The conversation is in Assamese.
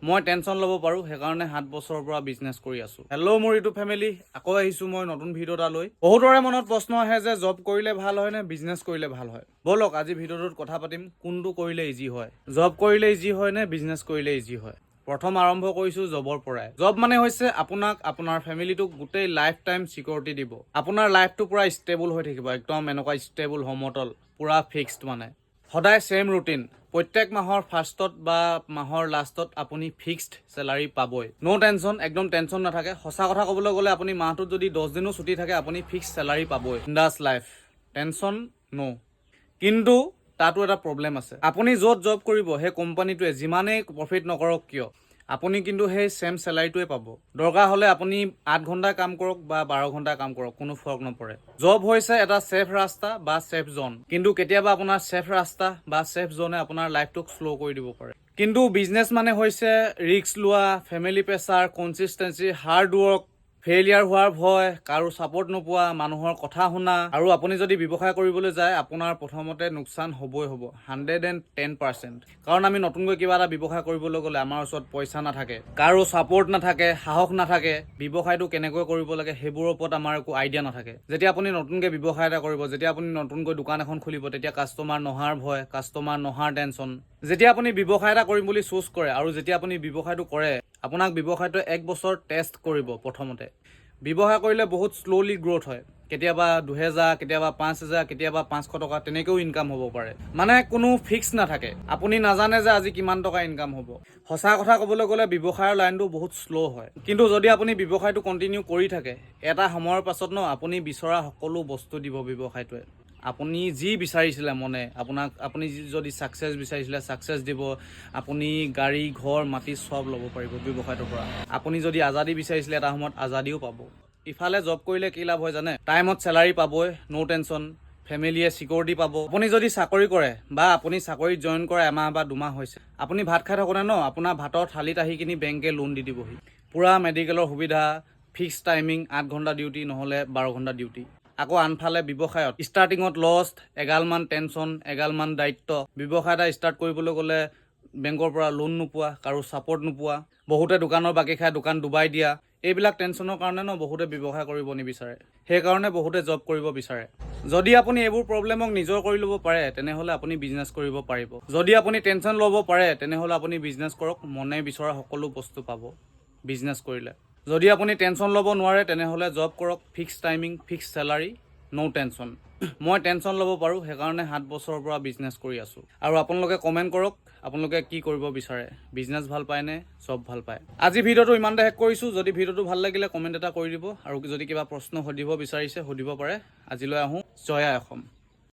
মই টেনশ্যন ল'ব পাৰোঁ, সেইকাৰণে 7 বছৰৰ পৰা বিজনেছ কৰি আছোঁ। হেল্ল' মোৰ ইউটিউব ফেমিলি, আকৌ আহিছোঁ মই নতুন ভিডিঅ' এটা লৈ। বহুতৰে মনত প্ৰশ্ন আহে যে জব কৰিলে ভাল হয় নে বিজনেছ কৰিলে ভাল হয়। ব'লক আজি ভিডিঅ'টোত কথা পাতিম কোনটো কৰিলে ইজি হয়, জব কৰিলে ইজি হয় নে বিজনেছ কৰিলে ইজি হয়। প্ৰথম আৰম্ভ কৰিছোঁ জবৰ পৰাই। জব মানে হৈছে আপোনাক আপোনাৰ ফেমিলিটোক গোটেই লাইফ টাইম চিকিউৰিটি দিব। আপোনাৰ লাইফটো পুৰা ষ্টেবল হৈ থাকিব, একদম এনেকুৱা ষ্টেবল সমতল, পুৰা ফিক্সড মানে। সদায় ছেম ৰুটিন, প্ৰত্যেক মাহৰ ফাৰ্ষ্টত বা মাহৰ লাষ্টত আপুনি ফিক্সড চেলাৰী পাবই। ন' টেনশ্যন, একদম টেনশ্যন নাথাকে। সঁচা কথা ক'বলৈ গ'লে আপুনি মাহটোত যদি 10 দিনো ছুটি থাকে আপুনি ফিক্সড চেলাৰী পাবই। বিন্দাছ লাইফ, টেনশ্যন ন'। কিন্তু তাতো এটা প্ৰব্লেম আছে। আপুনি য'ত জব কৰিব সেই কোম্পানীটোৱে যিমানেই প্ৰফিট নকৰক কিয়, আপুনি কিন্তু সেই ছেম চেলাৰীটোৱে পাব। দৰকাৰ হ'লে আপুনি 8 ঘণ্টা কাম কৰক বা 12 ঘণ্টা কাম কৰক, কোনো ফৰক নপৰে। জব হৈছে এটা ছেফ ৰাস্তা বা ছেফ জোন, কিন্তু কেতিয়াবা আপোনাৰ ছেফ ৰাস্তা বা ছেফ জোনে আপোনাৰ লাইফটোক শ্ল' কৰি দিব পাৰে। কিন্তু বিজনেছ মানে হৈছে ৰিস্ক লোৱা, family pressure, consistency, hard work, failure হোৱাৰ ভয়, কাৰো ছাপোৰ্ট নোপোৱা, মানুহৰ কথা শুনা। আৰু আপুনি যদি ব্যৱসায় কৰিবলৈ যায় আপোনাৰ প্ৰথমতে লোকচান হ'বই হ'ব, 110%। কাৰণ আমি নতুনকৈ কিবা এটা ব্যৱসায় কৰিবলৈ গ'লে আমাৰ ওচৰত পইচা নাথাকে, কাৰো ছাপোৰ্ট নাথাকে, সাহস নাথাকে, ব্যৱসায়টো কেনেকৈ কৰিব লাগে সেইবোৰৰ ওপৰত আমাৰ একো আইডিয়া নাথাকে। যেতিয়া আপুনি নতুনকৈ ব্যৱসায় এটা কৰিব, যেতিয়া আপুনি নতুনকৈ দোকান এখন খুলিব, তেতিয়া কাষ্টমাৰ নহাৰ ভয়, কাষ্টমাৰ নহাৰ টেনশ্যন। যেতিয়া আপুনি ব্যৱসায় এটা কৰিম বুলি চুজ কৰে আৰু যেতিয়া আপুনি ব্যৱসায়টো কৰে, আপোনাক ব্যৱসায়টো 1 বছৰ টেষ্ট কৰিব প্ৰথমতে। ব্যৱসায় কৰিলে বহুত শ্ল'লি গ্ৰ'থ হয়, কেতিয়াবা 2000, কেতিয়াবা 5000, কেতিয়াবা 500 টকা তেনেকৈও ইনকাম হ'ব পাৰে। মানে কোনো ফিক্স নাথাকে, আপুনি নাজানে যে আজি কিমান টকা ইনকাম হ'ব। সঁচা কথা ক'বলৈ গ'লে ব্যৱসায়ৰ লাইনটো বহুত শ্ল' হয়, কিন্তু যদি আপুনি ব্যৱসায়টো কণ্টিনিউ কৰি থাকে, এটা সময়ৰ পাছত আপুনি বিচৰা সকলো বস্তু দিব ব্যৱসায়টোৱে। আপুনি যি বিচাৰিছিলে মনে, আপুনি যদি ছাকচেছ বিচাৰিছিলে ছাকচেছ দিব। আপুনি গাড়ী, ঘৰ, মাটি চব ল'ব পাৰিব ব্যৱসায়টোৰ পৰা। আপুনি যদি আজাদী বিচাৰিছিলে এটা সময়ত আজাদীও পাব। ইফালে জব কৰিলে কি লাভ হয় জানে? টাইমত চেলাৰী পাবই, ন' টেনশ্যন, ফেমিলিয়ে চিকিউৰিটি পাব। আপুনি যদি চাকৰি কৰে বা আপুনি চাকৰিত জইন কৰা এমাহ বা 2 মাহ হৈছে, আপুনি ভাত খাই থাকোঁতে আপোনাৰ ভাতৰ থালিত আহি কিনি বেংকে লোন দি দিবহি। পূৰা মেডিকেলৰ সুবিধা, ফিক্স টাইমিং, 8 ঘণ্টা ডিউটি নহ'লে 12 ঘণ্টা ডিউটি। আকৌ আনফালে ব্যৱসায়ত ষ্টাৰ্টিঙত লষ্ট, এগালমান টেনশ্যন, এগালমান দায়িত্ব। ব্যৱসায় এটা ষ্টাৰ্ট কৰিবলৈ গ'লে বেংকৰ পৰা লোন নোপোৱা, কাৰো ছাপোৰ্ট নোপোৱা, বহুতে দোকানৰ বাকী খাই দোকান ডুবাই দিয়া। এইবিলাক টেনশ্যনৰ কাৰণে বহুতে ব্যৱসায় কৰিব নিবিচাৰে, সেইকাৰণে বহুতে জব কৰিব বিচাৰে। যদি আপুনি এইবোৰ প্ৰব্লেমক নিজৰ কৰি ল'ব পাৰে তেনেহ'লে আপুনি বিজনেছ কৰিব পাৰিব। যদি আপুনি টেনশ্যন ল'ব পাৰে তেনেহ'লে আপুনি বিজনেছ কৰক, মনে বিচৰা সকলো বস্তু পাব বিজনেছ কৰিলে। যদি আপুনি টেনশ্যন ল'ব নোৱাৰে তেনেহ'লে জব কৰক, ফিক্স টাইমিং, ফিক্স চেলাৰী, ন' টেনশ্যন। মই টেনশ্যন ল'ব পাৰোঁ, সেইকাৰণে 7 বছৰৰ পৰা বিজনেছ কৰি আছোঁ। আৰু আপোনালোকে কমেণ্ট কৰক আপোনালোকে কি কৰিব বিচাৰে, বিজনেছ ভাল পায় নে জব ভাল পায়। আজি ভিডিঅ'টো ইমানতে শেষ কৰিছোঁ। যদি ভিডিঅ'টো ভাল লাগিলে কমেণ্ট এটা কৰি দিব, আৰু যদি কিবা প্ৰশ্ন সুধিব বিচাৰিছে সুধিব পাৰে। আজিলৈ আহোঁ। জয় আই অসম।